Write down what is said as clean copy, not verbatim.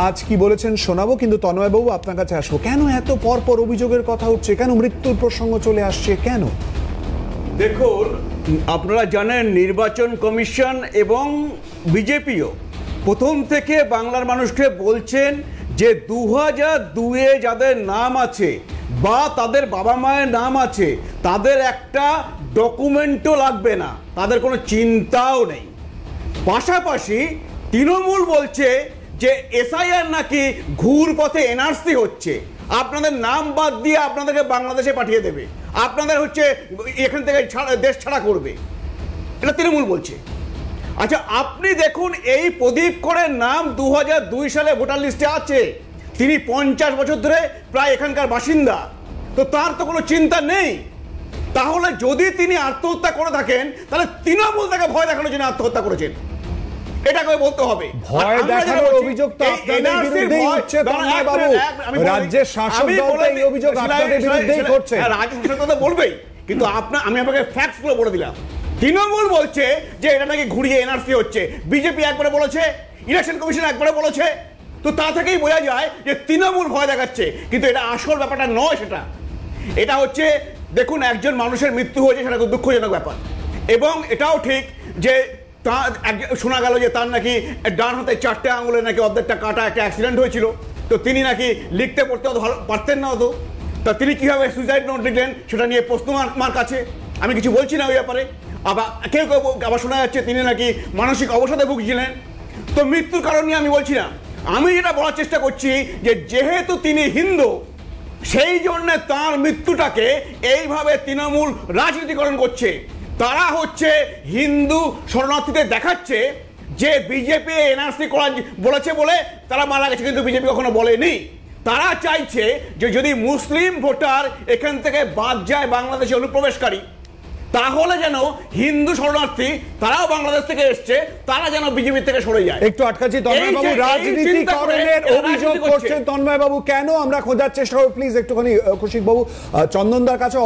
আজ কি বলেছেন শোনাবো, কিন্তু তন্ময় বাবু আপনার কাছে আসবো। কেন এত পর অভিযোগের কথা উঠছে, কেন মৃত্যুর প্রসঙ্গ চলে আসছে, কেন? দেখুন, আপনারা জানেন নির্বাচন কমিশন এবং বিজেপিও প্রথম থেকে বাংলার মানুষকে বলছেন যে 2002-এ যাদের নাম আছে বা তাদের বাবা মায়ের নাম আছে তাদের একটা ডকুমেন্টও লাগবে না, তাদের কোনো চিন্তাও নেই। পাশাপাশি তৃণমূল বলছে যে এসআইআর নাকি ঘুর পথে এনআরসি হচ্ছে, আপনাদের নাম বাদ দিয়ে আপনাদেরকে বাংলাদেশে পাঠিয়ে দেবে, আপনাদের হচ্ছে এখান থেকে দেশ ছাড়া করবে, এটা তৃণমূল বলছে। আচ্ছা, আপনি দেখুন এই প্রদীপ করের নাম 2002 সালে ভোটার লিস্টে আছে, তিনি 50 বছর ধরে প্রায় এখানকার বাসিন্দা, তো তার তো কোনো চিন্তা নেই। তাহলে যদি তিনি আত্মহত্যা করে থাকেন তাহলে তৃণমূল তাকে ভয় দেখানোর জন্য আত্মহত্যা করেছেন, এটাকে বলতে হবে। ভয় দেখানোর অভিযোগ তো আপনাদের বিরুদ্ধেই হচ্ছে তন্ময় বাবু, রাজ্যের শাসক দল এই অভিযোগ আপনাদের বিরুদ্ধেই করছে। রাজ্য শাসক দল বলবেই, কিন্তু আমি আপনাকে ফ্যাক্টসগুলো বলে দিলাম। তৃণমূল বলছে যে এটা নাকি ঘুরিয়ে এনআরসি হচ্ছে, বিজেপি একবারে বলেছে, ইলেকশন কমিশন একবারে বলেছে, তো তা থেকেই বোঝা যায় যে তৃণমূল ভয় দেখাচ্ছে, কিন্তু এটা আসল ব্যাপারটা নয়। এটা হচ্ছে, দেখুন, একজন মানুষের মৃত্যু হয়েছে, সেটা খুব দুঃখজনক ব্যাপার, এবং এটাও ঠিক যে শোনা গেল যে তার নাকি ডান হাতে 4টে আঙুলে নাকি অর্ধেকটা কাটা একটা অ্যাক্সিডেন্ট হয়েছিল, তো তিনি নাকি লিখতে পড়তে অত ভালো পারতেন না অত, তা তিনি কিভাবে সুইসাইড নোট লিখলেন সেটা নিয়ে প্রশ্ন মার্ক আছে। আমি কিছু বলছি না ওই ব্যাপারে। আবার কেউ আবার শোনা যাচ্ছে তিনি নাকি মানসিক অবসাদে ভুগছিলেন, তো মৃত্যুর কারণ নিয়ে আমি বলছি না। আমি যেটা বলার চেষ্টা করছি যে যেহেতু তিনি হিন্দু, সেই জন্য তার মৃত্যুটাকে এইভাবে তৃণমূল রাজনীতিকরণ করছে। তারা হচ্ছে হিন্দু শরণার্থীদের দেখাচ্ছে যে বিজেপি এনআরসি করা বলেছে বলে তারা মারা গেছে, কিন্তু বিজেপি কখনো বলেনি। তারা চাইছে যে যদি মুসলিম ভোটার এখান থেকে বাদ যায় বাংলাদেশে অনুপ্রবেশকারী, তাহলে যেন হিন্দু শরণার্থী তারাও বাংলাদেশ থেকে এসছে, তারা যেন বিজেপি থেকে সরে যায়। একটু আটকাচ্ছি তন্ময় বাবু, রাজনীতিকরণের অভিযোগ করছেন তন্ময় বাবু, কেন আমরা খোঁজার চেষ্টা করব। প্লিজ একটুখানি কৌশিক বাবু চন্দনদার কাছে